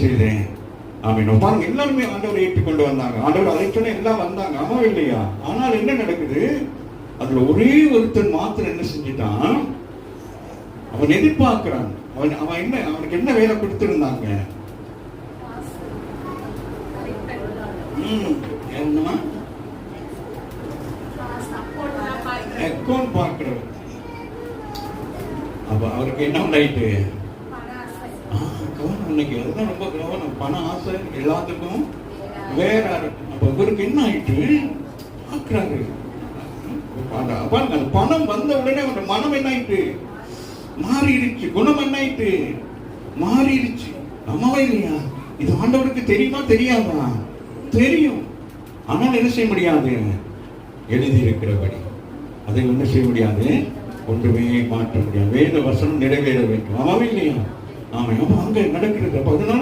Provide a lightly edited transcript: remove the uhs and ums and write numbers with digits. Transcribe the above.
செய்தேன். ஆமென். பாருங்க, எல்லாருமே ஆண்டவரை ஏற்றுக்கொண்டு வந்தாங்க. ஆண்டவர் அழைச்சோன்னே எல்லாம் வந்தாங்க. ஆமா இல்லையா? ஆனால் என்ன நடக்குது? அதுல ஒரே ஒருத்தன் மாத்திரம் என்ன செஞ்சிட்டான்? அவன் எதிர்பார்க்கிறான். அவன் என்ன, அவனுக்கு என்ன வேலை கொடுத்திருந்தாங்க? என்னமா? அக்கௌண்ட் பார்க்கிறவர். அப்ப அவருக்கு என்ன உண்டாயிட்டு? கவனம். இன்னைக்கு அதுதான் ரொம்ப கவனம். பண ஆசை எல்லாத்துக்கும் வேற இருக்கு. அப்ப இவருக்கு என்ன ஆயிட்டு? பார்க்கிறாரு. பணம் வந்த உடனே அவனோட மனம் என்ன ஆயிட்டு? மாறிடுச்சு. குணம் என்ன ஆயிட்டு? மாறிடுச்சு. அம்மாவா இல்லையா? இது ஆண்டவருக்கு தெரியுமா தெரியாதா? தெரியும். ஆனால் என்ன செய்ய முடியாது? எழுதி இருக்கிறபடி அதை என்ன செய்ய முடியாது? ஒன்றுமே மாற்ற முடியாது. வேத வசனம் நிறைவேற வேண்டும். அம்மாவா இல்லையா? ஆமா. அங்க நடக்கிறது. அப்ப அதனால